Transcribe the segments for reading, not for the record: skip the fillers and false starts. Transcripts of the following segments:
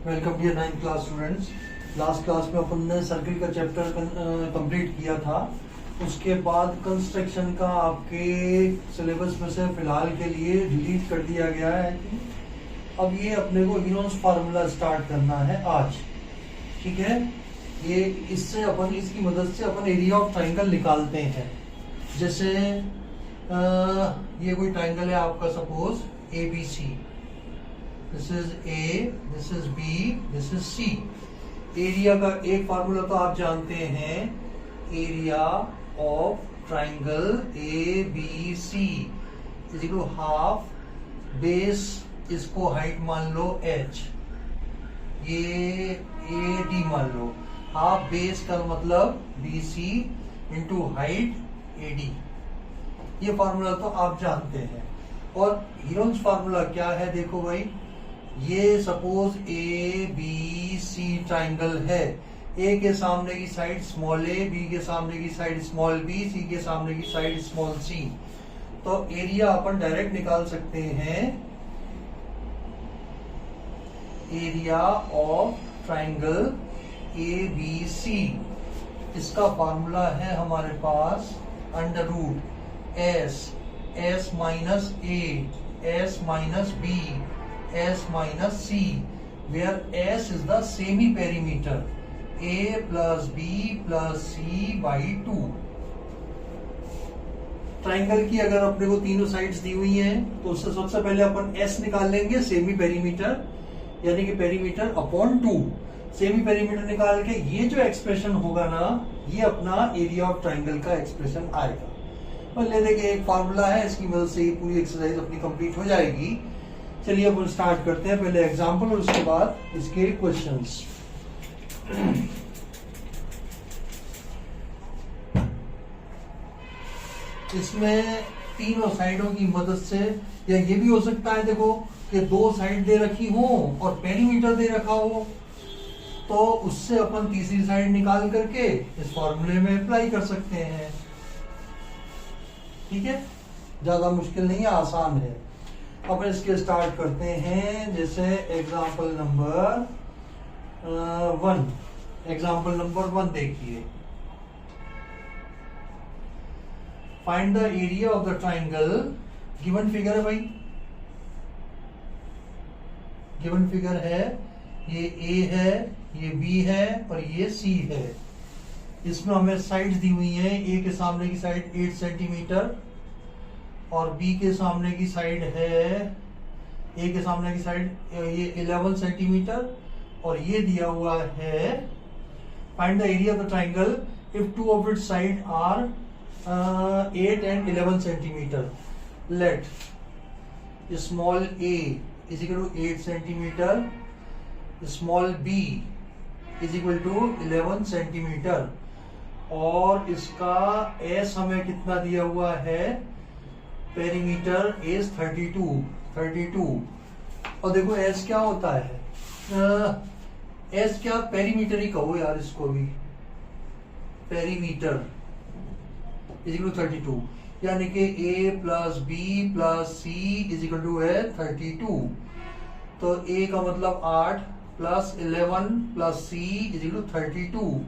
Welcome dear 9th class students. Last class में अपन ने सर्किल का चैप्टर कंप्लीट किया था। उसके बाद कंस्ट्रक्शन का आपके सिलेबस में से फिलहाल के लिए डिलीट कर दिया गया है। अब ये अपने को हीरोन्स फार्मूला स्टार्ट करना है आज, ठीक है। ये इससे अपन इसकी मदद से अपन एरिया ऑफ ट्राइंगल निकालते हैं। जैसे ये कोई ट्राइंगल है आपका, suppose A B C, this is A, this is B, this is C. Area का एक फार्मूला तो आप जानते हैं, area of triangle A B C is equal to half base, इसको हाइट मान लो h, ये ए डी मान लो, हाफ बेस का मतलब B C into height A D. ये फार्मूला तो आप जानते हैं। और हीरोन्स फार्मूला क्या है, देखो भाई, ये suppose A B C triangle है। ए के सामने की साइड स्मॉल ए, बी के सामने की साइड स्मॉल बी, सी के सामने की साइड स्मॉल सी। तो एरिया अपन डायरेक्ट निकाल सकते हैं, area of triangle A B C. इसका फार्मूला है हमारे पास under root S minus A, S minus B, S minus C, where S is the semi perimeter, A plus B plus C by 2। Triangle की अगर अपने को तीनों sides दी हुई हैं तो उससे सबसे पहले अपन S निकाल लेंगे, सेमी पेरीमीटर, यानी कि पेरीमीटर अपॉन 2। सेमी पेरीमीटर निकाल के ये जो एक्सप्रेशन होगा ना, ये अपना एरिया ऑफ ट्राइंगल का एक्सप्रेशन आएगा। और ले देखिए, एक फार्मूला है, इसकी मदद से ये पूरी एक्सरसाइज अपनी कंप्लीट हो जाएगी। चलिए अब स्टार्ट करते हैं, पहले एग्जाम्पल और उसके बाद इसके क्वेश्चंस। इसमें तीनों साइडों की मदद से, या ये भी हो सकता है देखो कि दो साइड दे रखी हो और पेरीमीटर दे रखा हो, तो उससे अपन तीसरी साइड निकाल करके इस फॉर्मूले में अप्लाई कर सकते हैं। ठीक है, ज्यादा मुश्किल नहीं है, आसान है। अपन इसके स्टार्ट करते हैं। जैसे एग्जाम्पल नंबर 1, एग्जाम्पल नंबर 1 देखिए। Find the area of the triangle. Given figure है भाई, गिवन फिगर है, ये ए है, ये बी है और ये सी है। इसमें हमें साइड्स दी हुई हैं, ए के सामने की साइड 8 सेंटीमीटर और बी के सामने की साइड है, ए के सामने की साइड ये 11 सेंटीमीटर और ये दिया हुआ है। Find the area of the triangle if two of its side are 8 and 11 centimetre. Let small a is equal to 8 centimetre, small b is equal to 11 centimetre. और इसका एस हमें कितना दिया हुआ है, पेरीमीटर इज 32। और देखो एस क्या होता है, एस क्या, पेरीमीटर ही कहो यार इसको भी, पेरीमीटर इज इक्वल टू 32, यानी कि A plus B plus C is equal to है 32। तो ए का मतलब 8 plus 11 plus C is equal to 32।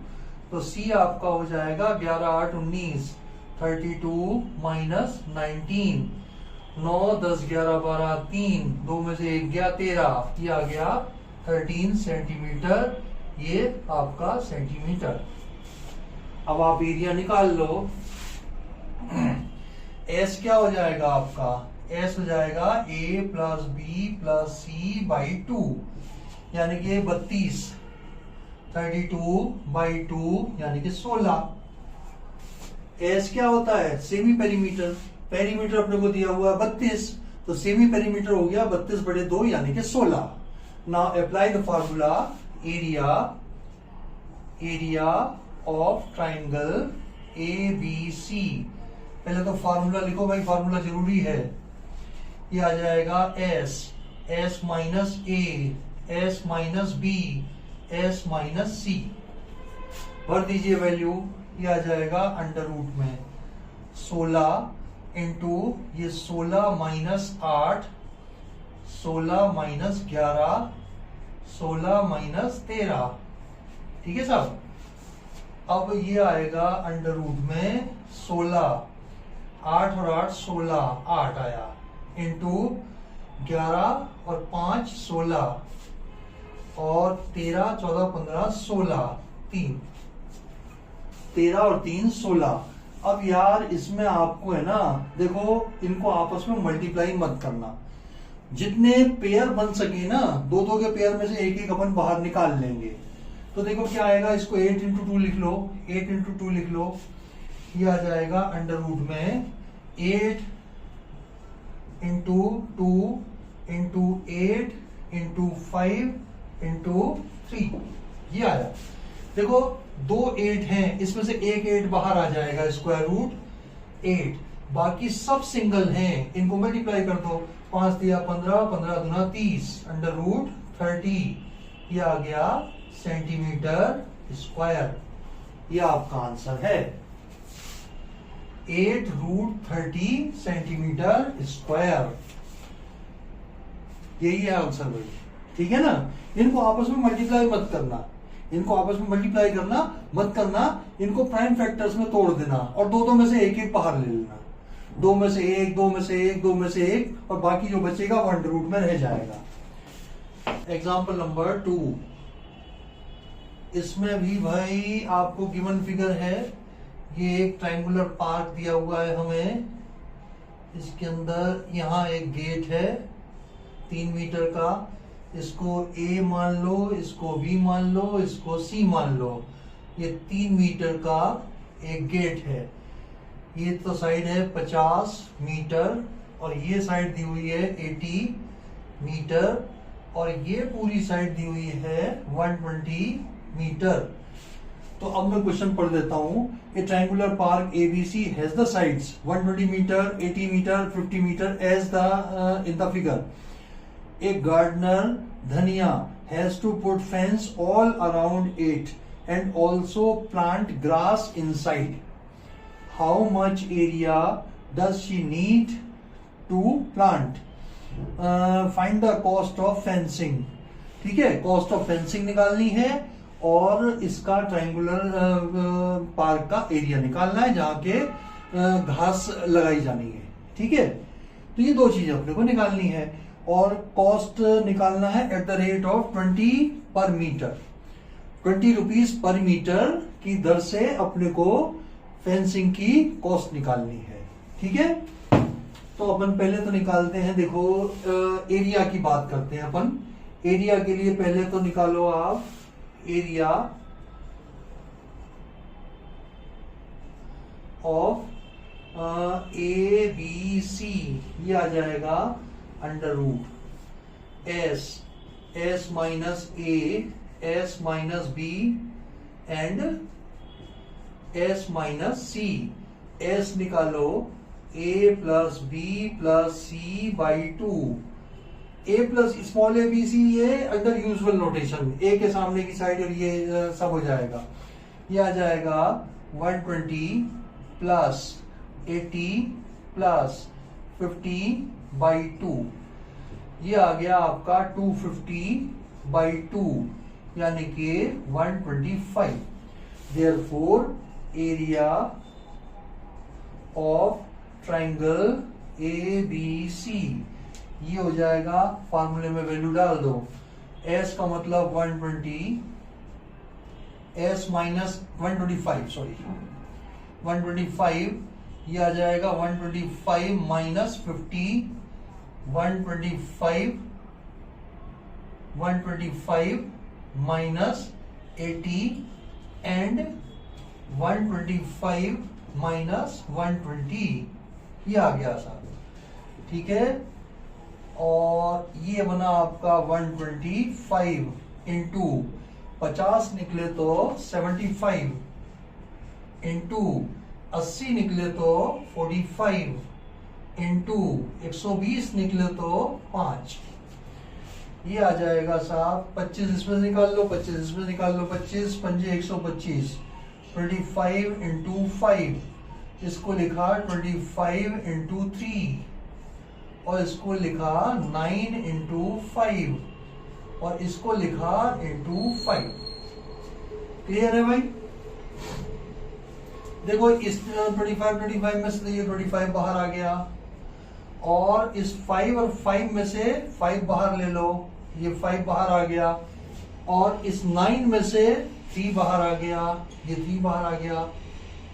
तो सी आपका हो जाएगा 11 8 19, 32 माइनस 19, 9 10 11 12 3, 2 में से 1 गया 13, ये आ गया 13 सेंटीमीटर। ये आपका सेंटीमीटर। अब आप एरिया निकाल लो। एस क्या हो जाएगा आपका, एस हो जाएगा A plus B plus C by 2, यानी कि 32, 32 बाई 2 यानी कि 16। एस क्या होता है, सेमी पेरीमीटर। पेरीमीटर अपने को दिया हुआ है 32, तो सेमी पेरीमीटर हो गया 32 बटे 2 यानी कि 16। Now apply the formula, area of triangle A B C. पहले तो फार्मूला लिखो भाई, फार्मूला जरूरी है। ये आ जाएगा S minus A, S minus B, S minus C. भर दीजिए वैल्यू, ये आ जाएगा अंडर रूट में 16 इंटू ये 16 माइनस 8, 16 माइनस 11, 16 माइनस 13, ठीक है साहब। अब ये आएगा अंडर रूट में 16, 8 और 8 16, 8 आया, इंटू 11 और 5 16 और 13 14 15 16, 3, 13 और 3 16। अब यार इसमें आपको है ना, देखो इनको आपस में मल्टीप्लाई मत करना, जितने पेयर बन सके ना, दो दो के पेयर में से एक एक अपन बाहर निकाल लेंगे। तो देखो क्या आएगा, इसको 8 इंटू 2 लिख लो, 8 इंटू 2 लिख लो, ये आ जाएगा अंडर रूट में 8 इंटू 2 इंटू 8 इंटू 5 इंटू 3, ये आया। देखो दो 8 हैं, इसमें से एक 8 बाहर आ जाएगा, स्क्वायर रूट 8, बाकी सब सिंगल हैं, इनको मल्टीप्लाई कर दो, 5 दिया 15, 15 दूना 30, अंडर रूट 30, ये आ गया सेंटीमीटर स्क्वायर। ये आपका आंसर है 8 रूट 30 सेंटीमीटर स्क्वायर, यही है आंसर भाई, ठीक है ना। इनको आपस में मल्टीप्लाई मत करना, इनको आपस में मल्टीप्लाई करना मत करना, इनको प्राइम फैक्टर्स में तोड़ देना और दो दो में से एक एक बाहर ले लेना, 2 में से 1, 2 में से 1, 2 में से 1, और बाकी जो बचेगा वो अंडर रूट में रह जाएगा। एग्जाम्पल नंबर 2, इसमें भी भाई आपको गिवन फिगर है, ये एक ट्रायंगुलर पार्क दिया हुआ है हमें, इसके अंदर यहाँ एक गेट है 3 मीटर का, इसको A मान लो, इसको B मान लो, इसको C मान लो, ये 3 मीटर का एक गेट है। ये तो साइड है 50 मीटर और ये साइड दी हुई है 80 मीटर और ये पूरी साइड दी हुई है 120 मीटर। तो अब मैं क्वेश्चन पढ़ देता हूं। A triangular park ABC has the sides 120 metre, 80 metre, 50 metre as the in the figure. A gardener Dhania has to put fence all around it and also plant grass inside. How much area does she need to plant? Find the cost of fencing. ठीक है, cost of fencing निकालनी है और इसका triangular park का area निकालना है जहां के घास लगाई जानी है। ठीक है, तो ये दो चीजें अपने को निकालनी है और कॉस्ट निकालना है एट द रेट ऑफ 20 पर मीटर, 20 रुपीज पर मीटर की दर से अपने को फेंसिंग की कॉस्ट निकालनी है। ठीक है, तो अपन पहले तो निकालते हैं, देखो एरिया की बात करते हैं अपन। एरिया के लिए पहले तो निकालो आप एरिया ऑफ ABC, ये आ जाएगा under root S minus A, S minus B and S minus C. S निकालो A plus B plus C by 2। A plus small A B C, ये अंडर यूजुअल नोटेशन, ए के सामने की side और ये सब हो जाएगा। ये आ जाएगा 120 प्लस 80 प्लस 50 बाई 2, ये आ गया आपका 250 बाई 2 यानी कि 125। Therefore area of triangle ABC, ये हो जाएगा, फार्मूले में वैल्यू डाल दो, S का मतलब 120, S माइनस 125, सॉरी 125, ये आ जाएगा 125 माइनस 50, 125 माइनस 80 एंड 125 माइनस 120, ये आ गया साहब। ठीक है, और ये बना आपका 125 इंटू 50 निकले तो 75 इंटू 80 निकले तो 45 इंटू 120 निकले तो 5, ये आ जाएगा साहब। 25 इसमें निकाल लो, 25 इसमें निकाल लो, 25 पंजे 125, 25 इंटू 5, इसको लिखा 25 इंटू 3 और इसको लिखा 9 इंटू 5, और इसको लिखा इंटू 5। क्लियर है भाई? देखो इस 25 में से ये 25 बाहर आ गया, और इस 5 और 5 में से 5 बाहर ले लो, ये 5 बाहर आ गया, और इस 9 में से 3 बाहर आ गया, ये 3 बाहर आ गया,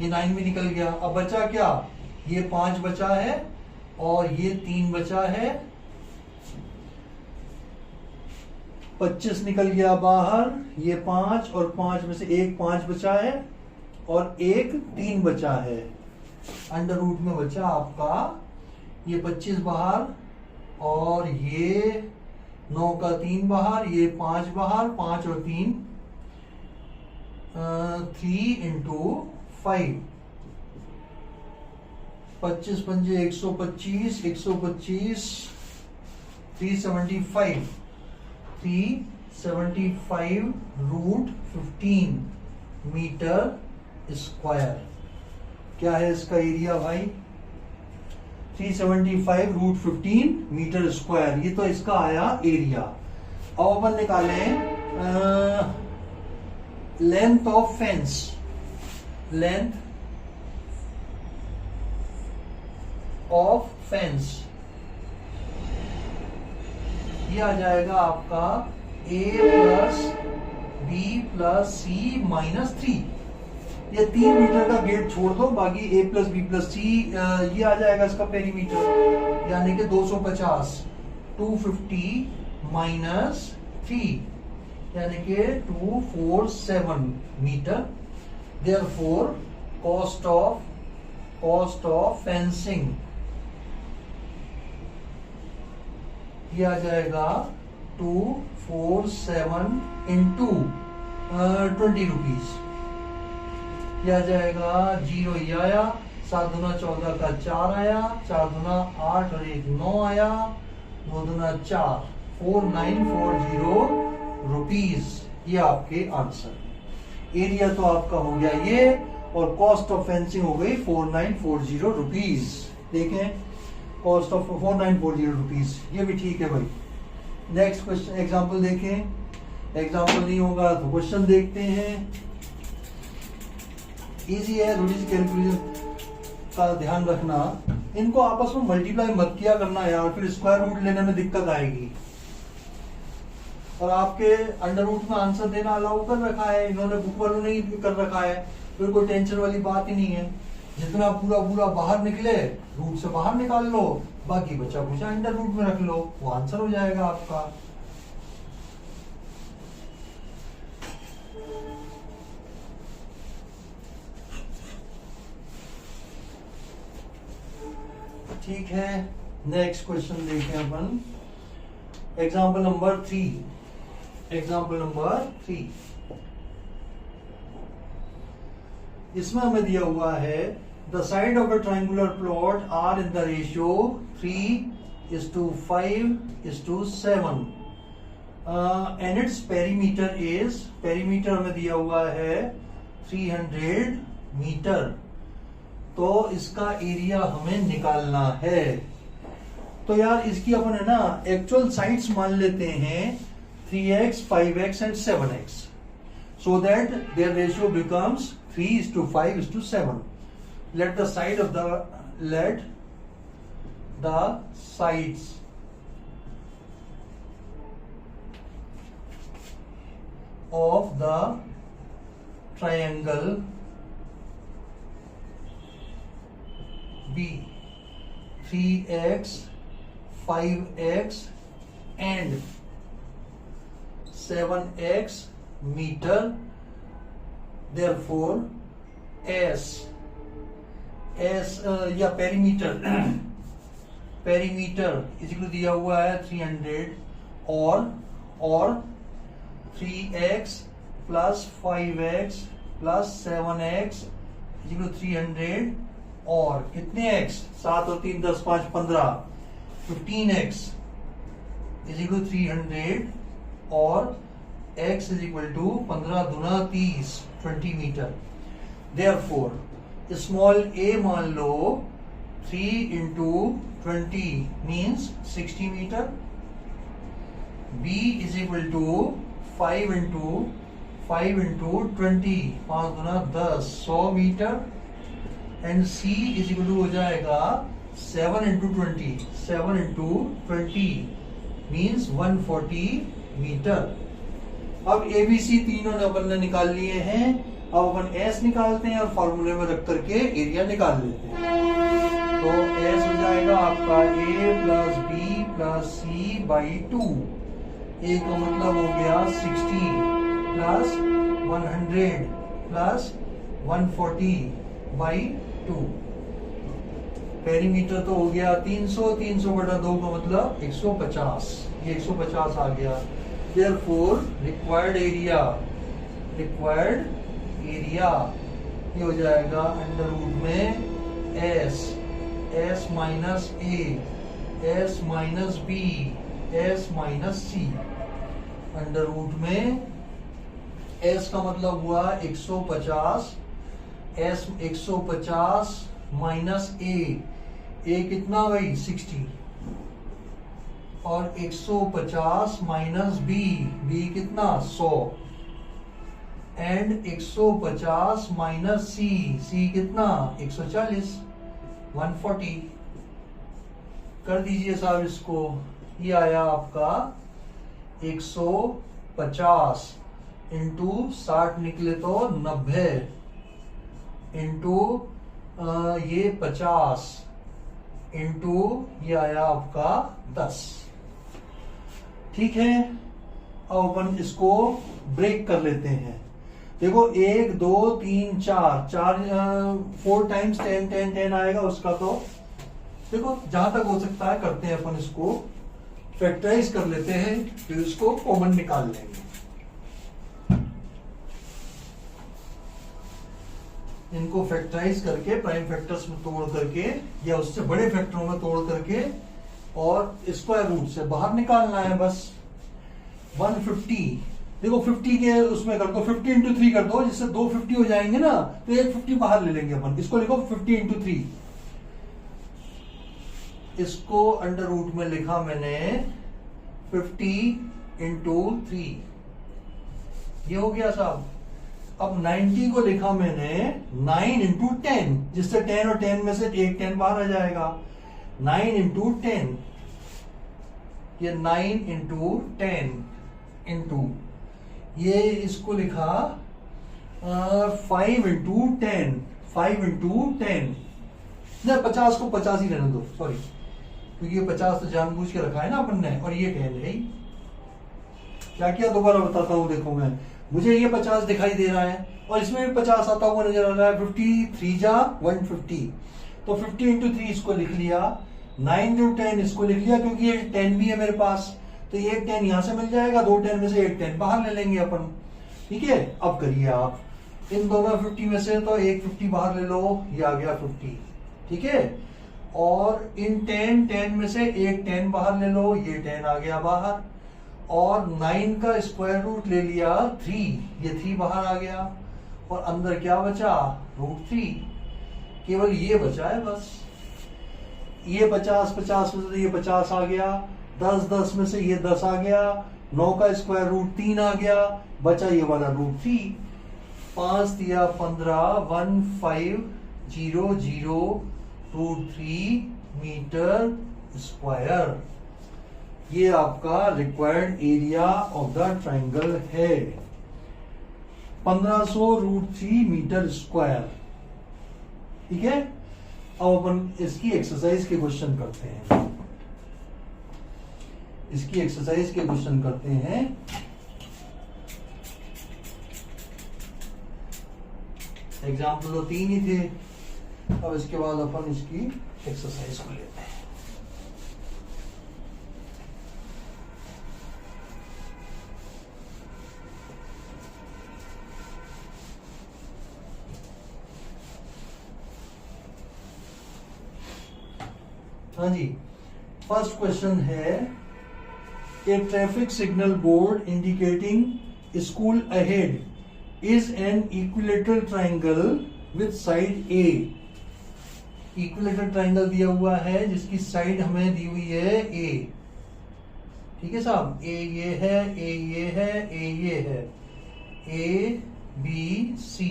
ये 9 में निकल गया। अब बचा क्या? ये 5 बचा है और ये 3 बचा है, 25 निकल गया बाहर, ये 5 और 5 में से एक 5 बचा है और एक 3 बचा है। अंडर रूट में बचा आपका ये 25 बाहर, और ये 9 का 3 बाहर, ये 5 बाहर, 5 और 3 3 इंटू 5, 25 पंजे 125, 125 375, 375 रूट 15 मीटर स्क्वायर। क्या है इसका एरिया भाई? 375 रूट 15 मीटर स्क्वायर, ये तो इसका आया एरिया। अब अपन निकालें length of fence. Length of fence ये आ जाएगा आपका a plus B plus C minus 3। ये 3 मीटर का गेट छोड़ दो, बाकी a प्लस बी प्लस सी ये आ जाएगा इसका पेरीमीटर, यानी कि 250, 250 माइनस 3 यानी कि 247 metre. Therefore cost of fencing ये आ जाएगा 247 इंटू 20 रुपीज। यह आ जाएगा 0 ये आया, 7 दूना 14 का 4 आया, 4 दूना 8 और 1 9 आया, 2 दूना 4, 4940 रुपीज। ये आपके आंसर। एरिया तो आपका हो गया ये, और कॉस्ट ऑफ फेंसिंग हो गई 4940 रुपीज। देखें कॉस्ट ऑफ 4940 रुपीज, ये भी ठीक है भाई। नेक्स्ट क्वेश्चन एग्जांपल देखें। एग्जांपल नहीं होगा तो क्वेश्चन देखते हैं। इजी है, थोड़ी सी कैलकुलेशन का ध्यान रखना। इनको आपस में मल्टीप्लाई मत किया करना यार, फिर स्क्वायर रूट लेने में दिक्कत आएगी। और आपके अंडर रूट में आंसर देना अलाउ कर रखा है, इन्होंने बुक वालों ने कर रखा है, फिर कोई टेंशन वाली बात ही नहीं है। जितना पूरा पूरा बाहर निकले रूट से बाहर निकाल लो, बाकी बचा कुछ अंडर रूट में रख लो, वो आंसर हो जाएगा आपका। ठीक है, नेक्स्ट क्वेश्चन देखें अपन। Example number 3। एग्जाम्पल नंबर 3 इसमें हमें दिया हुआ है the side of a triangular plot are in the ratio 3:5:7 and its perimeter is, perimeter हमें दिया हुआ है 300 मीटर। तो इसका एरिया हमें निकालना है। तो यार इसकी अपन है ना एक्चुअल साइड्स मान लेते हैं 3x, 5x and 7x, so that their ratio becomes 3:5:7. Let the sides of the triangle be 3x, 5x and 7x meter. Therefore S या पेरीमीटर इसी को दिया हुआ है 300 और 3x plus 5x plus 7x इसी को 300 और कितने x, 7 और 3 10 5 15, 15x इज इक्वल 300 और x इज इक्वल टू 15 दूना 30, 20 मीटर। देयरफॉर स्मॉल a मान लो 3 into 20 means 60 metre. B is equal to 5 into 20, 5 गुना 10, 100 metre. And C is equal to हो जाएगा 7 इंटू 20 मीन्स 140 मीटर। अब ABC तीनों अपन ने निकाल लिए हैं। अब अपन S निकालते हैं और फॉर्मूले में रख करके एरिया निकाल लेते हैं। तो S हो जाएगा आपका A plus B plus C by 2। A का मतलब हो गया 60 प्लस 100 प्लस 140 बाई 2। पेरीमीटर तो हो गया 300 बटा 2 का मतलब 150। ये 150 आ गया। Therefore required area ये हो जाएगा अंडर रूट में S minus A, S minus B, S minus C। Under root में S का मतलब हुआ 150, S 150 माइनस A कितना भाई 60, और 150 माइनस B कितना 100, एंड 150 माइनस C कितना 140, 140। कर दीजिए साहब इसको। ये आया आपका 150 इंटू 60 निकले तो 90 इंटू ये 50 इंटू ये आया आपका 10। ठीक है, अब अपन इसको ब्रेक कर लेते हैं। देखो 1 2 3 4 4 टाइम्स 10 10 10 आएगा उसका। तो देखो जहां तक हो सकता है करते हैं अपन इसको फैक्टराइज कर लेते हैं, फिर इसको कॉमन निकाल लेंगे। इनको फैक्टराइज करके प्राइम फैक्टर्स में तोड़ करके या उससे बड़े फैक्टरों में तोड़ करके और स्क्वायर रूट से बाहर निकालना है बस। 150 देखो 50 के उसमें कर दो, 50 इंटू 3 कर दो, जिससे 2 50 हो जाएंगे ना, तो एक 50 बाहर ले लेंगे अपन। इसको लिखो 50 इंटू 3। इसको अंडर रूट में लिखा मैंने 50 इंटू 3। ये हो गया साहब। अब 90 को लिखा मैंने 9 इंटू 10, जिससे 10 और 10 में से एक 10 बाहर आ जाएगा। 9 इंटू 10, ये 9 इंटू 10 इंटू ये इसको लिखा 5 इंटू 10, 5 इंटू 10। 50 को 50 ही रहने दो, सॉरी, क्योंकि ये 50 तो जानबूझ के रखा है ना अपन ने, और ये 10 है। क्या किया दोबारा बताता हूं। देखो मैं, मुझे ये 50 दिखाई दे रहा है और इसमें भी 50 आता हुआ नजर आ रहा है। 53 जा 150, तो 50 इंटू 3 इसको लिख लिया। 9 इंटू 10 इसको लिख लिया, क्योंकि ये 10 भी है मेरे पास, तो एक 10 यहां से मिल जाएगा। 2 10 में से एक 10 बाहर ले लेंगे अपन। ठीक है, अब करिए आप इन दोनों 50 में से तो एक 50 बाहर ले लो, ये आ गया 50। ठीक है, और इन 10 में से एक 10 बाहर ले लो, ये 10 आ गया बाहर। और 9 का स्क्वायर रूट ले लिया 3, ये 3 बाहर आ गया। और अंदर क्या बचा, √3। केवल ये बचा है बस। ये 50 50 में से ये 50 आ गया, 10 10 में से ये 10 आ गया, 9 का स्क्वायर रूट 3 आ गया, बचा ये वाला √3। 5 दिया 15, 1500 √3 मीटर स्क्वायर। ये आपका required area of the triangle है, 1500 √3 मीटर स्क्वायर। ठीक है, अब अपन इसकी एक्सरसाइज के क्वेश्चन करते हैं। इसकी एक्सरसाइज के क्वेश्चन करते हैं। एग्जाम्पल तो 3 ही थे, अब इसके बाद अपन इसकी एक्सरसाइज को लेते हैं। हाँ जी, फर्स्ट क्वेश्चन है, a traffic signal board indicating school ahead is an equilateral triangle with side A. Equilateral triangle दिया हुआ है जिसकी साइड हमें दी हुई है ए। ठीक है साहब, ए ये है, ए ये है, ए ये है, A B C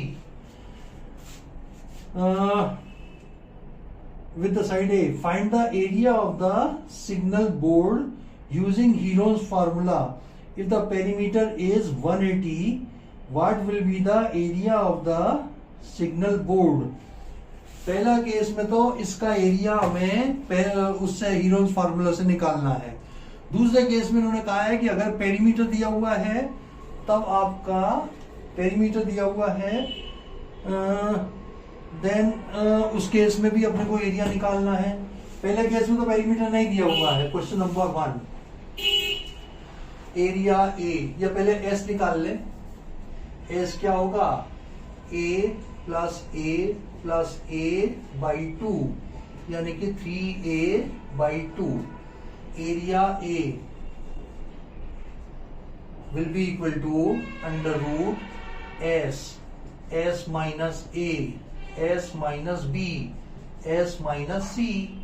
with the side A. Find the area of the signal board using Heron's formula. If the perimeter is 180, what will be the area of the signal board? पहला case में तो इसका area हमें उससे Heron's formula से निकालना है। दूसरे केस में उन्होंने कहा है कि अगर पेरीमीटर दिया हुआ है तब आपका पेरीमीटर दिया हुआ है देन उस केस में भी अपने को एरिया निकालना है। पहले केस में तो पेरीमीटर नहीं दिया हुआ है। क्वेश्चन नंबर 1, एरिया ए, या पहले एस निकाल ले। एस क्या होगा, ए प्लस ए बाई 2 यानी कि 3a/2। Area A will be equal to under root S minus A, S minus B, S minus C.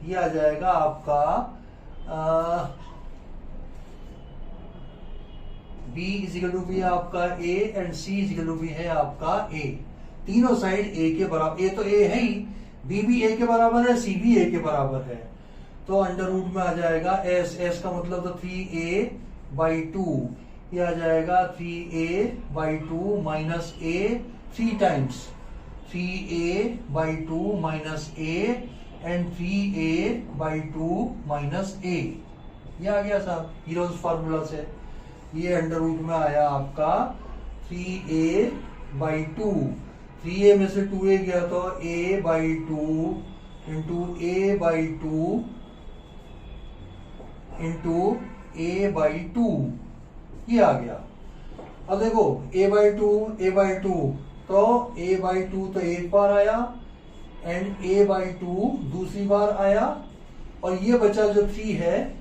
ये आ जाएगा आपका बी इजिकल टू बी आपका A and C equal to B है आपका ए। तीनों साइड ए के बराबर, ए तो ए है ही, बी भी ए के बराबर है, सी भी ए के बराबर है। तो अंडर रूट में आ जाएगा एस का मतलब तो 3a/2, ये आ जाएगा 3a/2 minus A 3 times 3a/2 minus A and 3a/2 minus A. ये आ गया साहब हीरोन्स फार्मूला से। ये अंडर रूट में आया आपका 3a/2, 3a में से 2a गया तो a/2 into a/2 into a/2, ये आ गया। अब देखो a/2 तो a/2 तो एक बार आया एंड a/2 दूसरी बार आया, और ये बचा जो 3 है,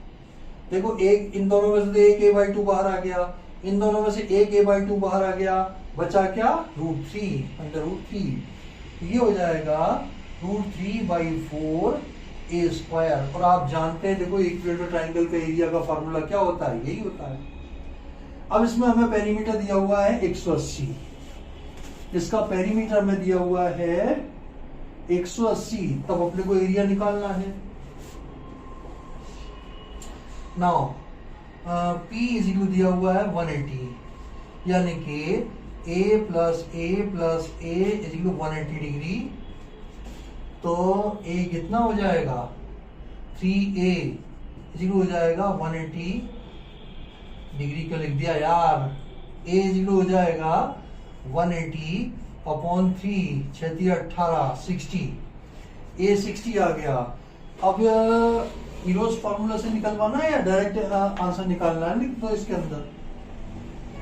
देखो एक इन दोनों में से एक a/2 बाहर आ गया, इन दोनों में से एक a/2 बाहर आ गया, बचा क्या, √3 अंडर √3। ये हो जाएगा √3/4 a²। और आप जानते हैं देखो इक्विलेटरल ट्रायंगल का एरिया का फार्मूला क्या होता है, यही होता है। अब इसमें हमें पेरीमीटर दिया हुआ है 180, इसका पेरीमीटर में दिया हुआ है 180, तब अपने को एरिया निकालना है। नाउ P इजिकल दिया हुआ है 180, यानी कि A plus A is equal 180 degree. तो A कितना हो जाएगा, 3a इजिकल हो जाएगा 180 डिग्री क्यों लिख दिया यार। A इजिकल हो जाएगा 180/3, 6×3 = 18, 60। A 60 आ गया। अब हीरोज फार्मूला से निकलवाना है या डायरेक्ट आंसर निकालना है, लिख दो इसके अंदर।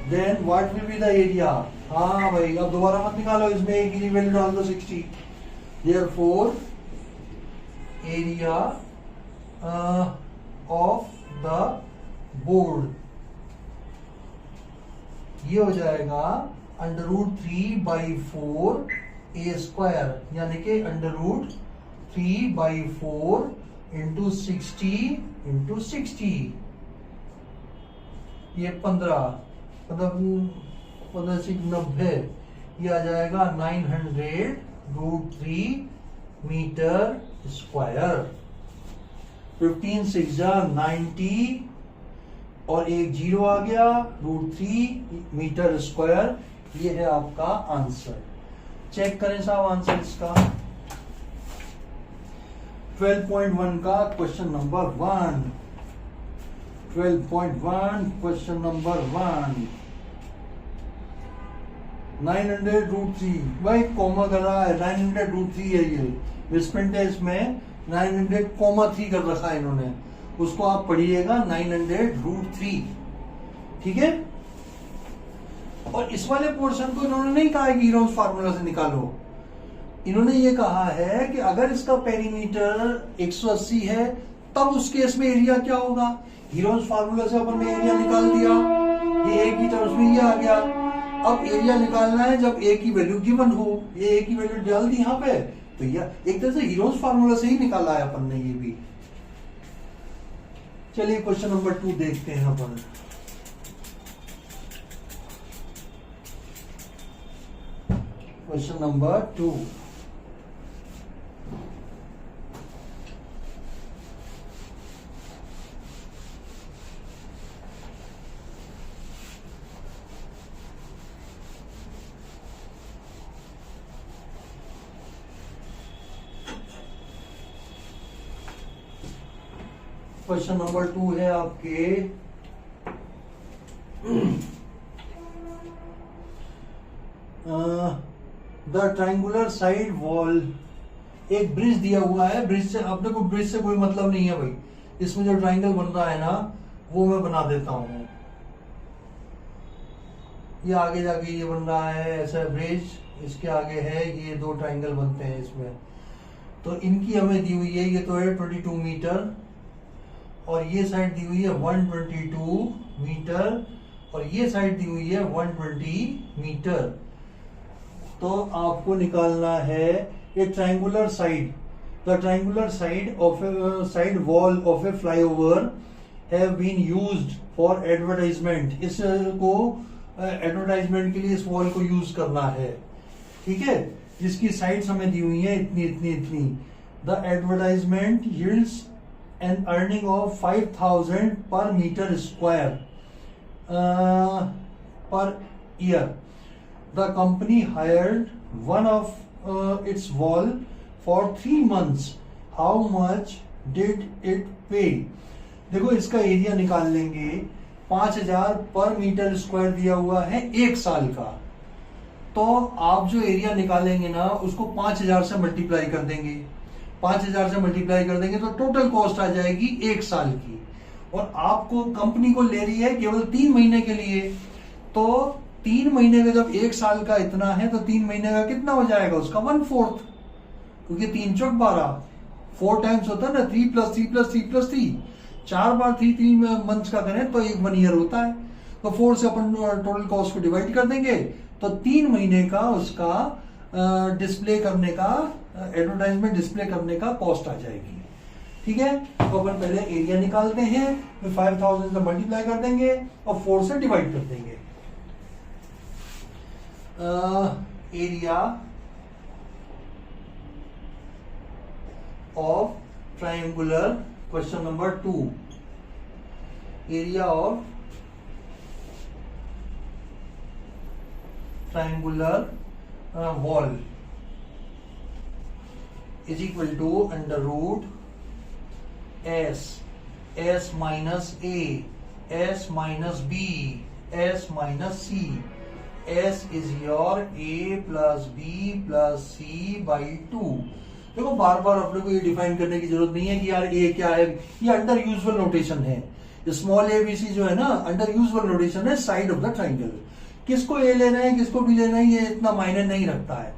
Then what will be the area. हाँ भाई, अब दोबारा मत निकालो, इसमें एक ही वैल्यू डाल दो 60। Therefore area of the board ये हो जाएगा अंडर रूट 3/4 a², यानी कि अंडर रूट 3/4 इंटू 60 ये 15 से 90, ये आ जाएगा 900√3 मीटर स्क्वायर। 15 × 6 = 90 और एक 0 आ गया, √3 मीटर स्क्वायर। ये है आपका आंसर। चेक करें साहब आंसर इसका। 12.1 का क्वेश्चन नंबर 1। 12.1 क्वेश्चन नंबर 1, 900√3 भाई कॉमा कर रहा है, 900√3 है ये मिसप्रिंट है, इसमें 900,3 कर रखा है इन्होंने, उसको आप पढ़िएगा 900√3, ठीक है। और इस वाले पोर्शन को इन्होंने नहीं कहा है कि हीरोन्स फार्मूला से निकालो, इन्होंने ये कहा है कि अगर इसका पेरीमीटर 180 है तब उस केस में एरिया क्या होगा। हीरोन्स फार्मूला से अपन ने एरिया निकाल दिया, ये ए की टर्म्स में ये आ गया। अब एरिया निकालना है जब ए की वैल्यू गिवन हो, ये ए की वैल्यू डाल दी यहाँ पे, तो ये एक तरह से हीरोन्स फार्मूला से ही निकाला है अपन ने ये भी। चलिए क्वेश्चन नंबर 2 देखते हैं अपन। क्वेश्चन नंबर 2, क्वेश्चन नंबर 2 है आपके द ट्रायंगुलर साइड वॉल। एक ब्रिज दिया हुआ है, ब्रिज से अपने को ब्रिज से कोई मतलब नहीं है भाई, इसमें जो ट्रायंगल बन रहा है ना वो मैं बना देता हूं। ये आगे जाके ये बन रहा है ऐसा ब्रिज, इसके आगे है ये दो ट्रायंगल बनते हैं इसमें। तो इनकी हमें दी हुई है, ये तो है 22 मीटर और ये साइड दी हुई है 122 मीटर और ये साइड दी हुई है 120 मीटर। तो आपको निकालना है ये triangular side. The triangular side of side wall of a flyover have been used for advertisement. इसको एडवर्टाइजमेंट के लिए इस वॉल को यूज करना है, ठीक है, जिसकी साइड्स हमें दी हुई है इतनी इतनी इतनी। The advertisement yields an earning of 5,000 per meter square per year. The company hired one of its wall for 3 months. How much did it pay? देखो इसका एरिया निकाल लेंगे। 5,000 पर मीटर स्क्वायर दिया हुआ है 1 साल का, तो आप जो एरिया निकालेंगे ना उसको 5,000 से मल्टीप्लाई कर देंगे। 5,000 से मल्टीप्लाई कर देंगे तो टोटल कॉस्ट आ जाएगी 1 साल की, और आपको कंपनी को ले रही है केवल 3 महीने के लिए। तो 3 महीने का जब 1 साल का इतना है तो 3 महीने का कितना हो जाएगा उसका 1/4, क्योंकि 3 चौक 12, 4 टाइम्स होता है ना, 3 + 3 + 3 + 3, 4 बार 3 मंथ्स का करें तो 1 ईयर होता है। तो 4 से अपन टोटल कॉस्ट को डिवाइड कर देंगे तो 3 महीने का उसका डिस्प्ले करने का, एडवर्टाइजमेंट डिस्प्ले करने का कॉस्ट आ जाएगी, ठीक है। तो अपन पहले एरिया निकालते हैं, फिर 5,000 से मल्टीप्लाई कर देंगे और 4 से डिवाइड कर देंगे। Area of triangular, question number 2, area of triangular wall is equal to under root s minus a, s minus b, s minus c. s is your a plus b plus c by 2। देखो बार बार अपने को ये define करने की जरूरत नहीं है कि यार a क्या है, ये अंडर यूजुअल नोटेशन है। स्मॉल ए बी सी जो है ना अंडर यूजुअल नोटेशन है साइड ऑफ द ट्राइंगल। किसको ए लेना है किसको बी लेना है ये इतना मायने नहीं रखता है,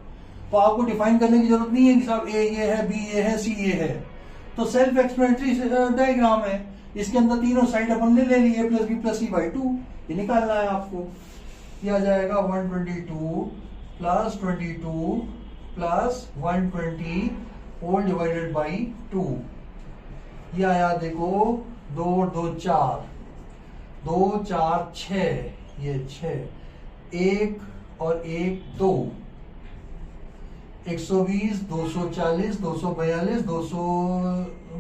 तो आपको डिफाइन करने की जरूरत नहीं है कि साहब ए ये है, बी ये है, सी ये है। तो सेल्फ एक्सप्लेनेटरी डायग्राम है, इसके अंदर तीनों साइड अपन ले ली, a + b + c by 2। ये निकालना है आपको। ये आ जाएगा 122 + 22 + 120 होल डिवाइडेड बाई 2। ये आया देखो 2 2 4, 2 4 6, ये 6, 1 और 1 2, 120, 240, 242, 262,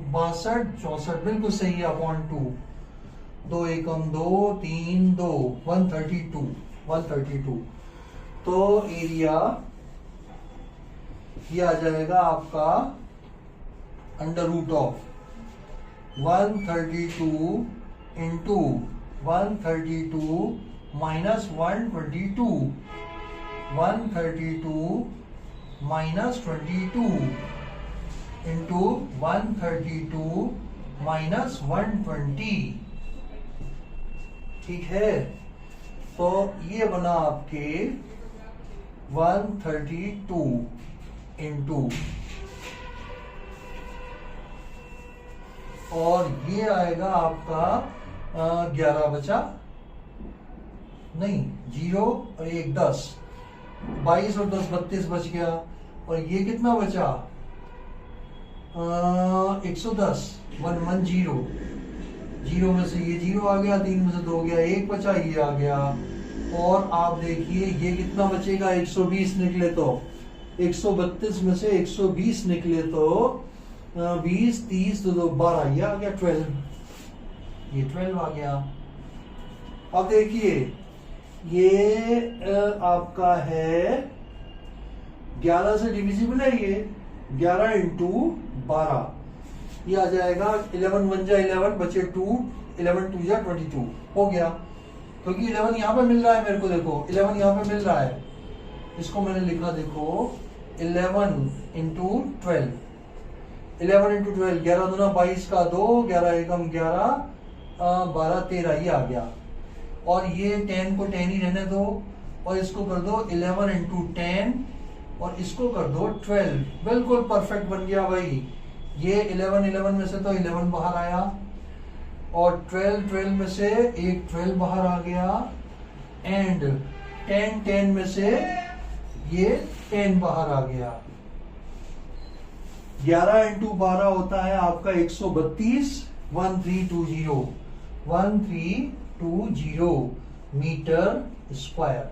64, बिल्कुल सही है, अपॉन 2, 2 एकम 2, 3 2, 132। तो एरिया ये आ जाएगा आपका under root of 132 into 132 minus 122, 132 minus 22 into 132 minus 120, ठीक है। तो ये बना आपके 132 इंटू, और ये आएगा आपका 11 बचा, नहीं 0 और 1 10, 22 और 10 32 बच गया, और ये कितना बचा 110, 110, जीरो में से ये जीरो आ गया, 3 में से 2 गया, 1 बचा, ये आ गया। और आप देखिए ये कितना बचेगा, 120 निकले तो 132 में से 120 निकले तो 20 30 तो 12, ये आ गया 12, ये 12 आ गया। अब देखिए ये आपका है 11 से डिविजिबल है, ये 11 इंटू 12, ये आ जाएगा 11 1 जा 11 बचे 2, 11 2 जा 22 हो गया। क्योंकि 11 यहाँ पे मिल रहा है मेरे को, देखो 11 यहाँ पे मिल रहा है, इसको मैंने लिखा देखो 11 इंटू 12, 11 इंटू 12, 11 दूना 22 का 2, 11 एकम 11, 12 13, ये आ गया। और ये 10 को 10 ही रहने दो, और इसको कर दो 11 इंटू 10, और इसको कर दो 12, बिल्कुल परफेक्ट बन गया भाई। ये 11 11 में से तो 11 बाहर आया, और 12 12 में से एक 12 बाहर आ गया, एंड 10 10 में से ये 10 बाहर आ गया। 11 इंटू 12 होता है आपका 132, 1320 1320 metre square.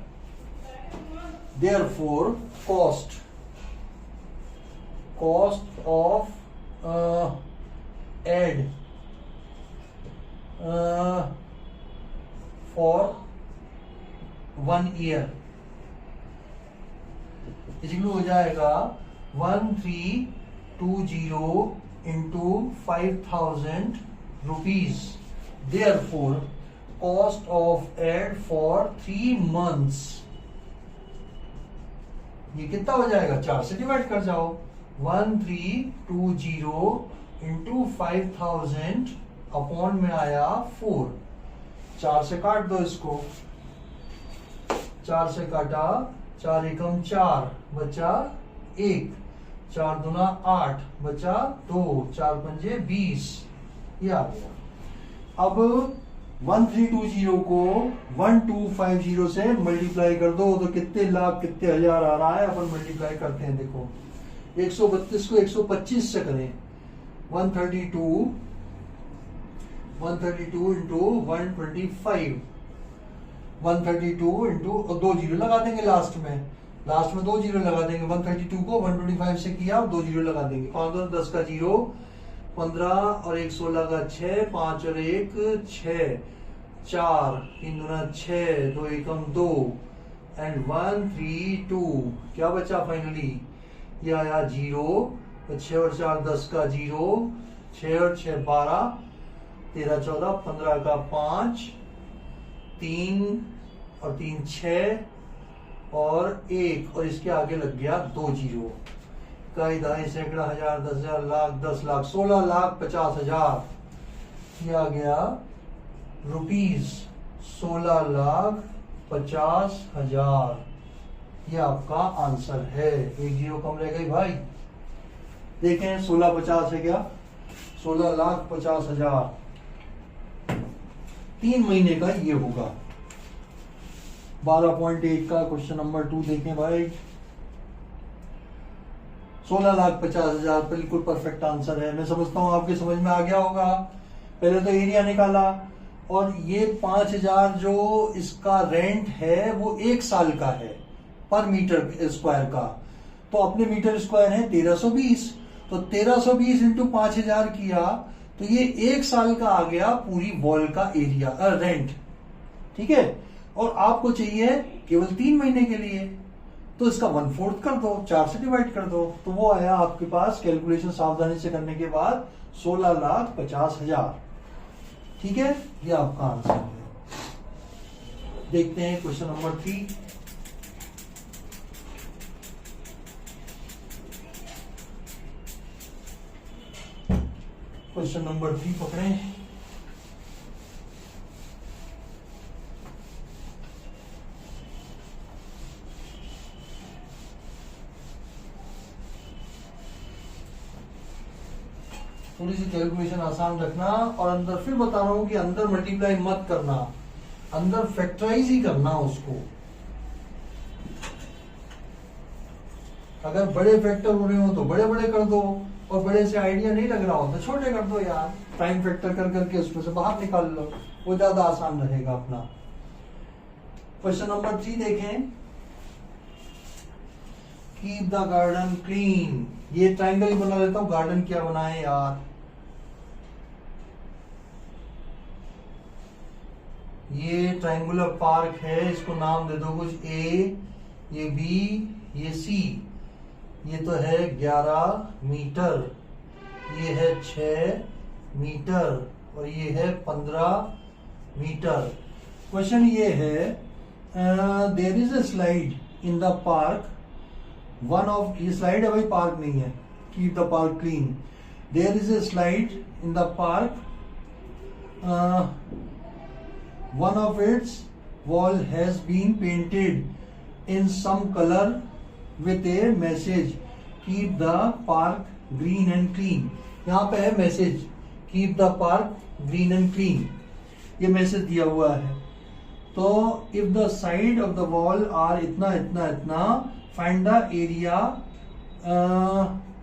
Therefore, cost of add for 1 year इसलिए हो जाएगा 1320 into 5000 rupees. Therefore, cost of add for 3 months, ये कितना हो जाएगा, 4 से डिवाइड कर जाओ, 1320 इंटू 5000 अपॉन में आया 4, 4 से काट दो इसको, 4 से काटा, 4 एकम 4 बचा 1, 4 दूना 8 बचा 2, 4 पंजे 20, ये आ गया। अब 1320 को 1250 से मल्टीप्लाई कर दो तो कितने लाख कितने हजार आ रहा है, अपन मल्टीप्लाई करते हैं। देखो 132 को 125 से करें, 132 इंटू 125, 132 इंटू 2 जीरो लगा देंगे लास्ट में 2 जीरो लगा देंगे। 132 को 125 से किया, 2 जीरो लगा देंगे, 5 2 10 का 0, 15 और 1 16 का 6, 5 और 1 6, 4 3 दूना 6, 2 एकम 2, एंड 132 क्या बचा फाइनली, ये आया 0, तो 6 और 4 10 का 0, 6 और 6 12, 13 14 15 का 5, 3 और 3 6 और 1, और इसके आगे लग गया 2 जीरो, इकाई दहाई सैकड़ा हजार 10,000 लाख 10 लाख 16,50,000, ये आ गया रुपीज 16,50,000, ये आपका आंसर है। एक जीरो कम रह गई भाई, देखें 16,50 है क्या, 16,50,000 3 महीने का ये होगा। 12.8 का क्वेश्चन नंबर 2 देखें भाई, 16,50,000 बिल्कुल परफेक्ट आंसर है। मैं समझता हूं आपके समझ में आ गया होगा। पहले तो एरिया निकाला, और ये 5,000 जो इसका रेंट है वो 1 साल का है पर मीटर स्क्वायर का, तो अपने मीटर स्क्वायर है 1320, तो 1320 इंटू 5,000 किया तो ये 1 साल का आ गया पूरी वॉल का एरिया रेंट, ठीक है। और आपको चाहिए केवल 3 महीने के लिए, तो इसका 1/4 कर दो, 4 से डिवाइड कर दो, तो वो आया आपके पास कैलकुलेशन सावधानी से करने के बाद 16,50,000, ठीक है। ये आपका आंसर है। देखते हैं क्वेश्चन नंबर 3। क्वेश्चन नंबर 3 पकड़े। थोड़ी सी कैलकुलेशन आसान रखना, और अंदर फिर बता रहा हूं कि अंदर मल्टीप्लाई मत करना, अंदर फैक्टराइज ही करना उसको। अगर बड़े फैक्टर हो रहे हो तो बड़े बड़े कर दो, और बड़े से आइडिया नहीं लग रहा हो तो छोटे कर दो यार, टाइम फैक्टर कर करके उसमें से बाहर निकाल लो, वो ज्यादा आसान रहेगा अपना। क्वेश्चन नंबर 3 देखें, कीप द गार्डन क्लीन। ये ट्राइंगल ही बना लेता हूं, गार्डन क्या बनाए यार। ये ट्राइंगुलर पार्क है, इसको नाम दे दो कुछ, ए, ये बी, ये सी। ये तो है 11 मीटर, ये है 6 मीटर और ये है 15 मीटर। क्वेश्चन ये है, there is a slide in the park, one of, ये स्लाइड है भाई, पार्क नहीं है, keep the park clean. There is a slide in the park, one of its wall has been painted in some color with a message keep the park green and clean। यहाँ पे है message keep the park green and clean, ये message दिया हुआ है। तो if the side of the wall are इतना इतना इतना, find the area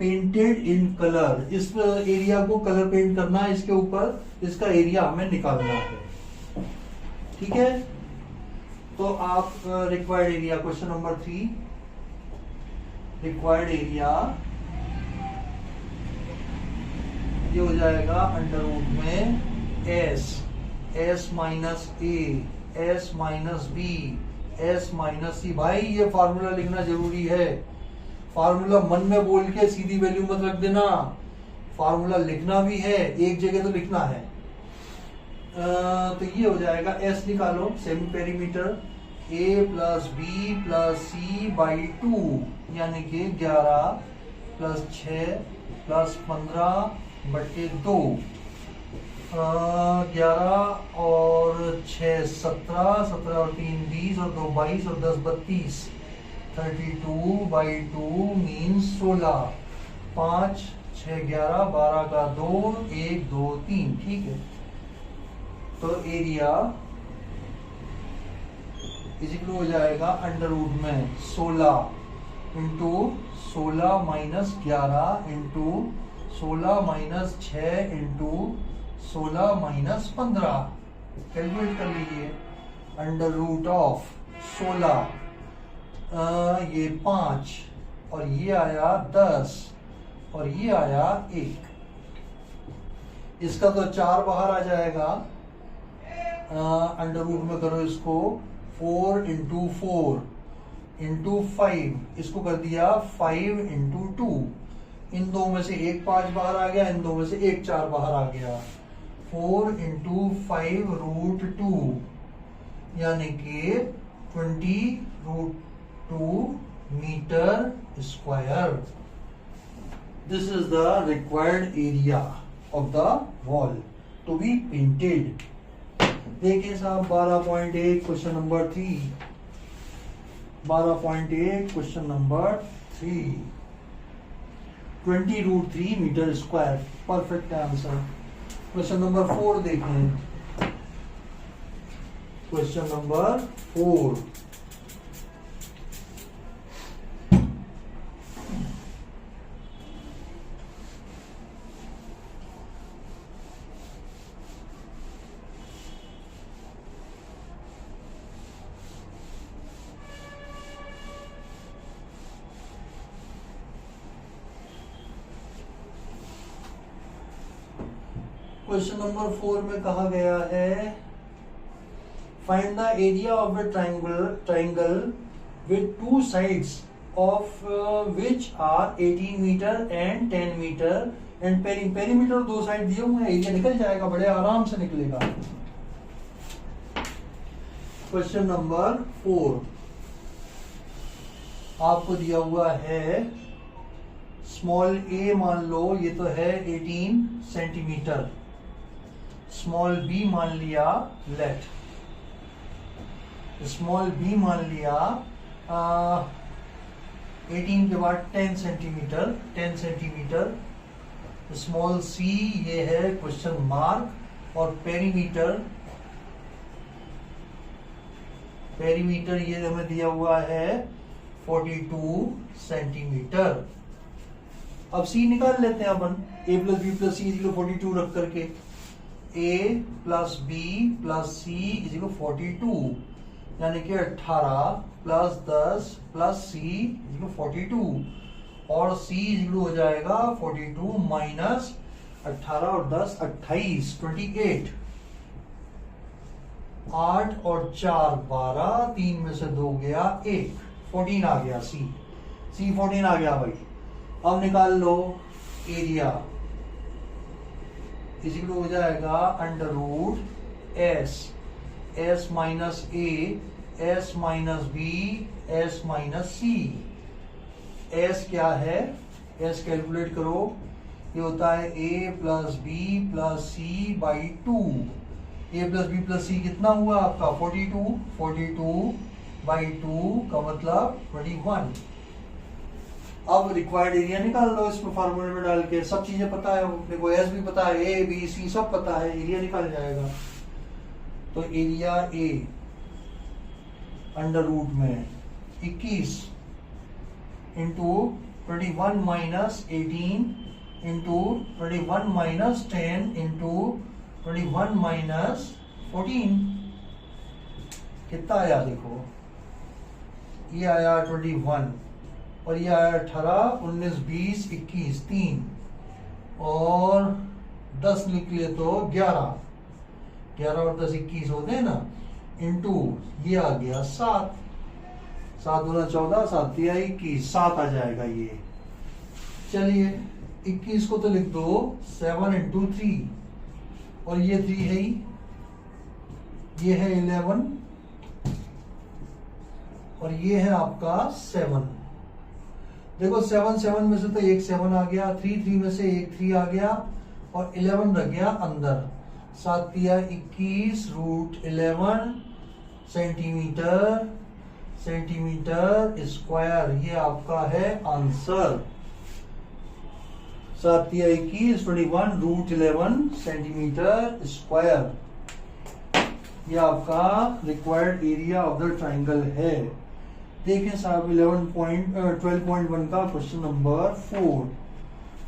painted in color। इस एरिया को कलर पेंट करना है, इसके ऊपर इसका एरिया हमें निकालना है, ठीक है। तो आप required area, question number 3, required area ये हो जाएगा अंडर रूट में S minus A, S minus B, S minus C. भाई ये फार्मूला लिखना जरूरी है, फार्मूला मन में बोल के सीधी वैल्यू मत रख देना, फार्मूला लिखना भी है, एक जगह तो लिखना है। तो ये हो जाएगा, एस निकालो, semi perimeter, A plus B plus C by 2, यानी कि 11 प्लस 6 प्लस 15/2। 11 और 6 17, 17 और 3 20 और 2 22 और 10 32, 32/2 मीन्स 16, 5 6 11, 12 का 2, 1 2 3, ठीक है। तो एरिया इजिकल हो जाएगा अंडर रूट में 16 into 16 minus 11 into 16 minus 6 into 16 minus 15, calculate कर लीजिए। अंडर रूट ऑफ 16, ये 5 और ये आया 10 और ये आया 1, इसका तो 4 बाहर आ जाएगा। अंडर रूट में करो इसको 4 इंटू 4 इंटू 5, इसको कर दिया 5 इंटू 2, इन दो में से एक 5 बाहर आ गया, इन दो में से एक 4 बाहर आ गया। 4 इंटू 5 रूट 2, यानी कि 20 root 2 metre square. This is the required area of the wall to be painted. देखिए साहब 12.1 question number 3, 12.1 question number 3, 20 root 3 metre square, perfect answer. Question number 4 देखें, क्वेश्चन नंबर 4, क्वेश्चन नंबर 4 में कहा गया है, find the area of a triangle with 2 sides of which are 18 metre and 10 metre and perimeter 2 side दिए हुए हैं, area निकल जाएगा, बड़े आराम से निकलेगा। क्वेश्चन नंबर 4 आपको दिया हुआ है, स्मॉल ए मान लो, ये तो है 18 सेंटीमीटर, स्मॉल बी मान लिया, लेट स्मॉल बी मान लिया 18 के बाद 10 सेंटीमीटर, 10 सेंटीमीटर, स्मॉल सी ये है क्वेश्चन मार्क, और पेरीमीटर ये हमें दिया हुआ है 42 सेंटीमीटर। अब सी निकाल लेते हैं अपन, a plus B plus C is 42 रख करके, a plus B plus C is 42, यानी कि 18 प्लस 10 प्लस सी इज 42, और c इज हो जाएगा 42 माइनस 18 और 10 28, 28, 8 और 4 12, 3 में से 2 गया 1, 14 आ गया, सी 14 आ गया भाई। अब निकाल लो एरिया, इजिकल हो जाएगा under root S minus A, S minus B, S minus C. S क्या है, एस कैलकुलेट करो, ये होता है A plus B plus C by 2। A plus B plus C कितना हुआ आपका 42 बाई 2 का मतलब 21। अब रिक्वायर्ड एरिया निकाल लो इसमें फार्मूले में डाल के, सब चीजें पता है अपने को, एस भी पता है, ए बी सी सब पता है, एरिया निकाल जाएगा। तो एरिया ए अंडर रूट में 21 into 21 minus 18 into 21 minus 10 into 21 minus 14, कितना आया देखो, ये आया 21 और ये आया 18, 19, 20, 21, 3 और 10 निकले तो 11 और 10 21 होते हैं ना, इंटू ये आ गया 7, 7 दूना 14, 7 तिया 21, 7 आ जाएगा ये। चलिए 21 को तो लिख दो 7 इंटू 3, और ये 3 है ही, ये है 11 और ये है आपका 7। देखो 7 में से तो एक 7 आ गया, 3 में से एक 3 आ गया और 11 रह गया अंदर, 7 तिया 21 रूट 11 सेंटीमीटर स्क्वायर, ये आपका है आंसर। 7 तिया 21 21 रूट 11 सेंटीमीटर स्क्वायर, ये आपका required area of the triangle है। देखें साहब 12.1 का question number 4,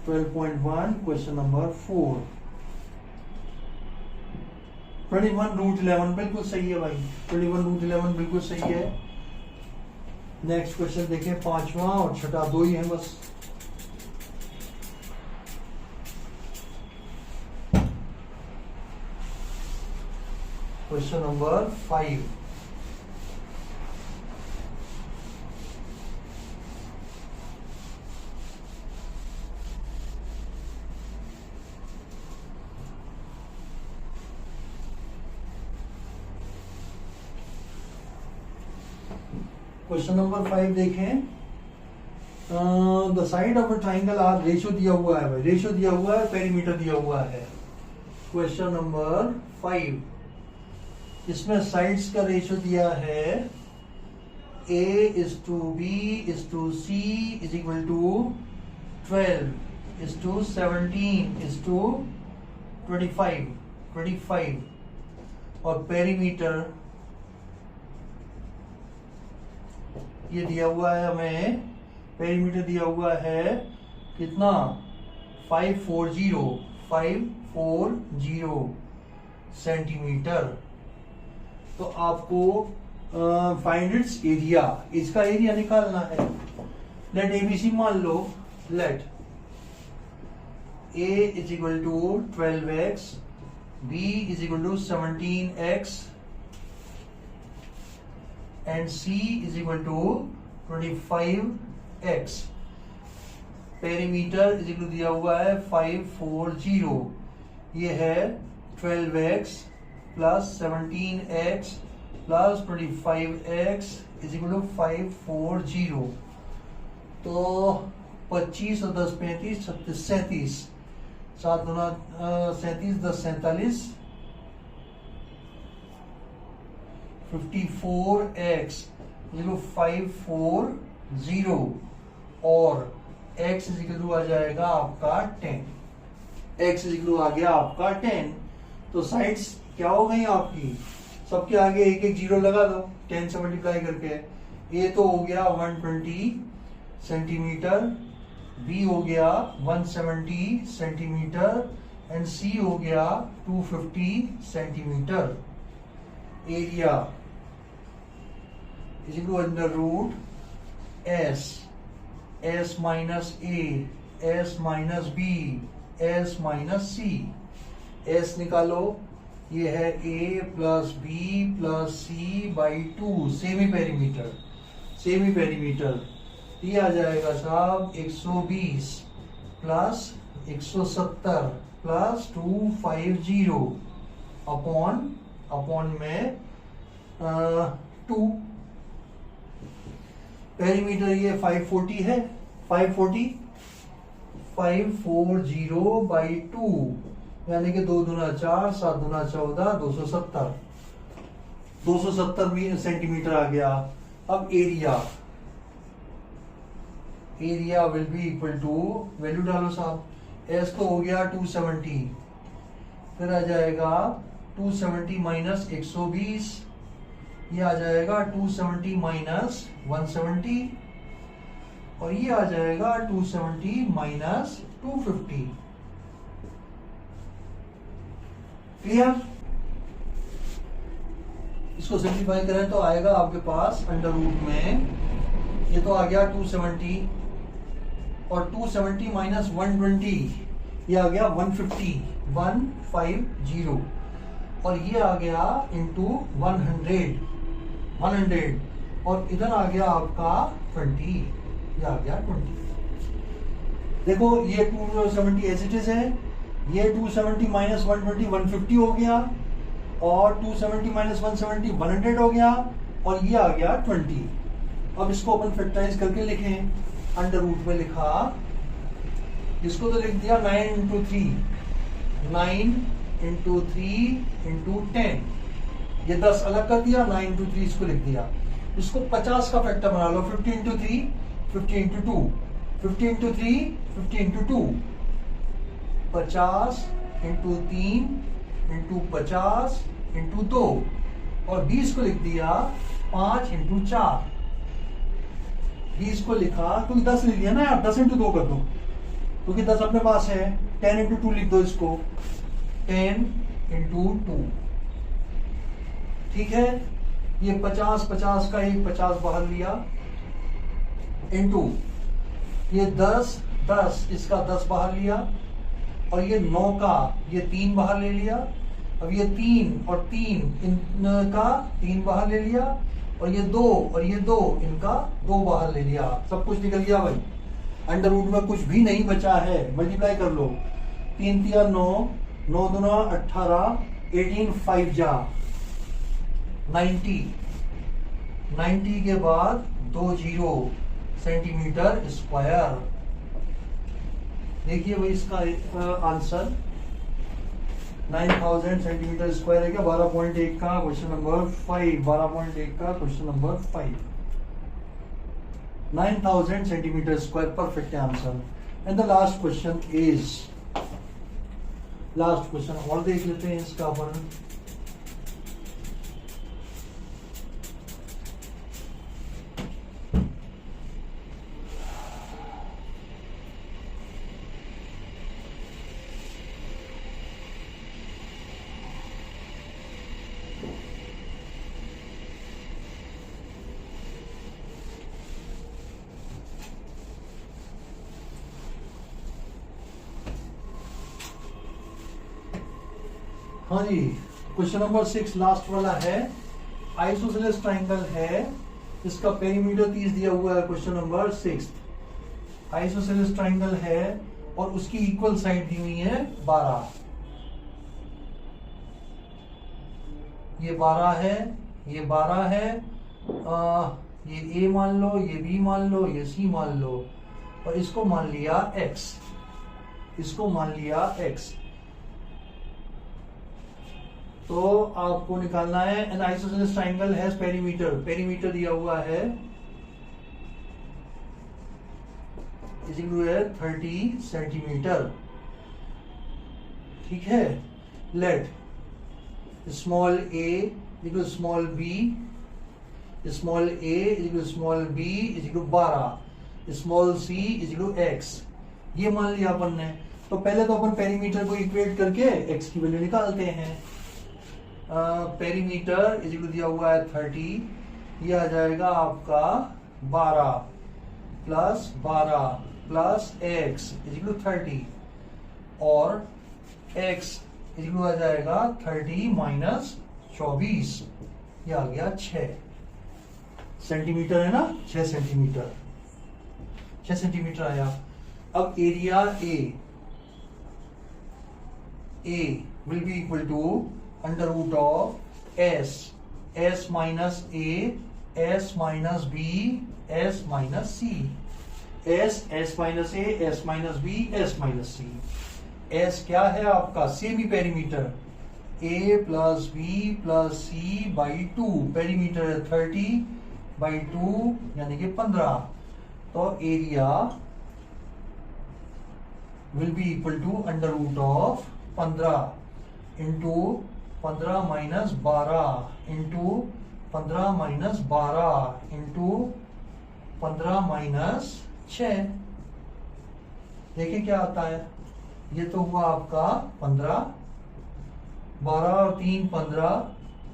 12.1 question number 4, 21 root 11 बिल्कुल सही है भाई, 21 रूट 11 बिल्कुल सही है। नेक्स्ट क्वेश्चन देखें, 5वां और छठा 2 ही है बस। क्वेश्चन नंबर 5, क्वेश्चन नंबर 5 देखें, the side of a triangle are, ratio दिया हुआ है भाई, रेशियो दिया हुआ है, पेरीमीटर दिया हुआ है। क्वेश्चन नंबर 5, इसमें साइड्स का रेशियो दिया है a is to b is to c is equal to 12 is to 17 is to 25, और पेरीमीटर ये दिया हुआ है हमें, पेरीमीटर दिया हुआ है कितना 540 सेंटीमीटर। तो आपको फाइंड इट्स एरिया, इसका एरिया निकालना है। लेट एबीसी मान लो, let a is equal to 12x, b is equal to 17x and c is equal to 25x। Perimeter is equal दिया हुआ है 540, ये है 12x plus 17x plus 25x is equal to 540। तो 25 और 10 35 36 37, 7 दूना 37 10 47, 54x इज 540 और x इज इक्वल टू आ जाएगा आपका 10, x इज इक्वल टू आ गया आपका 10। तो साइड्स क्या हो गई आपकी, सबके आगे एक एक जीरो लगा दो 10 से मल्टीप्लाई करके। ये तो हो गया 120 सेंटीमीटर, बी हो गया 170 सेंटीमीटर एंड सी हो गया 250 centimetre. Area is equal to under root S minus A, S minus B, S minus C. S निकालो, ये है A plus B plus C by 2, semi perimeter, semi perimeter. ये आ जाएगा साहब 120 प्लस 170 प्लस 250 अपॉन में 2। पेरीमीटर ये 540 है, 540 बाई 2 यानी कि 2 दूना 4, 7 दूना 14, 270 सेंटीमीटर आ गया। अब area will be equal to, value डालो साहब, एस तो हो गया 270, फिर आ जाएगा 270 माइनस 120, ये आ जाएगा 270 माइनस 170 और ये आ जाएगा 270 माइनस 250। क्लियर? इसको सिंप्लीफाई करें तो आएगा आपके पास अंडर रूट में, ये तो आ गया 270 और 270 माइनस 120 ये आ गया 150 और ये आ गया इंटू 100 और इधर आ गया आपका 20, ये आ गया 20। देखो ये 270 एज इट इज है, ये 270 माइनस 120 150 हो गया और 270 माइनस 170 100 हो गया और ये आ गया 20। अब इसको अपन फैक्टराइज करके लिखें, अंडर रूट में लिखा, इसको तो लिख दिया 9 इंटू 3 इंटू 10, ये 10 अलग कर दिया, 9 इंटू 3 इसको लिख दिया। इसको 50 का फैक्टर बना लो, 50 into 3 50 into 2, 50 into 3 50 into 2, 50 into 3 into 50 into 2 और 20 को लिख दिया 5 इंटू 4। 20 को लिखा क्योंकि 10 लिख दिया ना यार, 10 इंटू 2 कर दो क्योंकि 10 अपने पास है। 10 इंटू 2 लिख दो इसको, 10 इंटू 2, ठीक है। ये 50 का एक 50 बाहर लिया इंटू ये 10 इसका 10 बाहर लिया और ये 9 का ये 3 बाहर ले लिया। अब ये 3 और 3 इनका 3 बाहर ले लिया और ये 2 और ये 2 इनका 2 बाहर ले लिया। सब कुछ निकल गया भाई, अंडर रूट में कुछ भी नहीं बचा है। मल्टीप्लाई कर लो, 3 तिया 9, 9 दूना 18, 18 5 जा 90 के बाद 20 सेंटीमीटर स्क्वायर। देखिए भाई इसका आंसर 9000 सेंटीमीटर स्क्वायर है क्या? 12.1 का क्वेश्चन नंबर 5, 12.1 का question number 5, 9000 centimetre square perfect answer. And the last question is, last question और देख लेते हैं इसका अपन। हाँ जी, क्वेश्चन नंबर 6 लास्ट वाला है। आइसोसेलेस ट्राइंगल है, इसका पेरीमीटर 30 दिया हुआ है। क्वेश्चन नंबर 6 आइसोसेलेस ट्राइंगल है और उसकी इक्वल साइड दी हुई है 12। ये 12 है, ये 12 है, ये A मान लो, ये B मान लो, ये C मान लो और इसको मान लिया X, इसको मान लिया X। तो आपको निकालना है N isosceles triangle has perimeter, perimeter दिया हुआ है इज इक्वल टू 30 सेंटीमीटर, ठीक है। Let small a equal small b, small a is equal small b is equal 12, small c is equal x। ये मान लिया अपन ने। तो पहले तो अपन पेरीमीटर को इक्वेट करके एक्स की वैल्यू निकालते हैं। पेरीमीटर इज दिया हुआ है 30, ये आ जाएगा आपका 12 प्लस एक्स इज 30 और एक्स इज आ जाएगा 30 माइनस 24, ये आ गया 6 सेंटीमीटर, है ना, 6 सेंटीमीटर, 6 सेंटीमीटर आया। अब area A will be equal to under root of S minus A, S minus B, S minus C, S minus A, S minus B, S minus C. S क्या है आपका semi perimeter, A plus B plus C by 2, perimeter है 30 by 2 यानी कि 15। तो area will be equal to under root of 15 into 15 minus 12 into 15 minus 12 into 15 minus 6। देखिए क्या आता है, ये तो हुआ आपका 15, 12 और 3 15,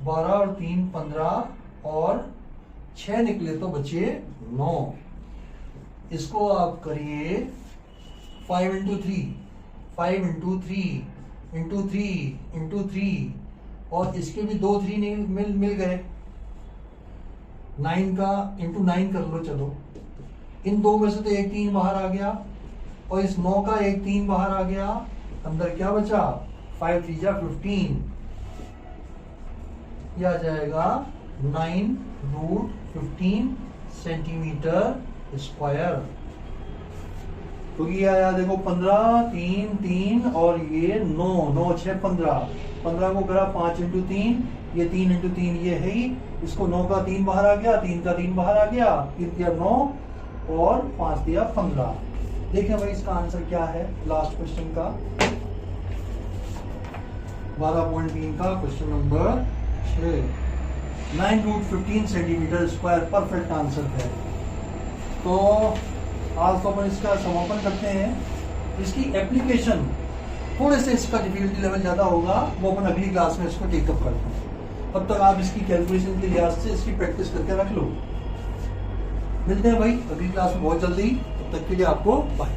12 और 3 15 और 6 निकले तो बचे 9। इसको आप करिए 5 इंटू 3, 5 इंटू 3 इंटू 3 इंटू 3 और इसके भी 2 3 मिल गए। 9 का इंटू 9 कर लो, चलो इन दो में से तो एक 3 बाहर आ गया और इस 9 का एक 3 बाहर आ गया, अंदर क्या बचा 5 3 जा 15, यह आ जाएगा 9√15 सेंटीमीटर स्क्वायर। तो ये आया देखो 15 3 3 और ये 9 9 6 15, 15 को करा 5 इंटू 3, ये 3 इंटू 3 ये है ही, इसको 9 का 3 बाहर आ गया, 3 का 3 बाहर आ गया, 3 दिया 9 और 5 दिया 15। देखें भाई इसका आंसर क्या है लास्ट क्वेश्चन का, 12.3 का question number 6, 9√15 centimetre square perfect answer है। तो आज तो अपन इसका समापन करते हैं। इसकी एप्लीकेशन थोड़े से इसका डिफिकल्टी लेवल ज्यादा होगा, वो अपन अगली क्लास में इसको टेकअप करते हैं। तब तक आप इसकी कैलकुलेशन के लिहाज से इसकी प्रैक्टिस करके रख लो। मिलते हैं भाई अगली क्लास में बहुत जल्दी, तब तक के लिए आपको बाय।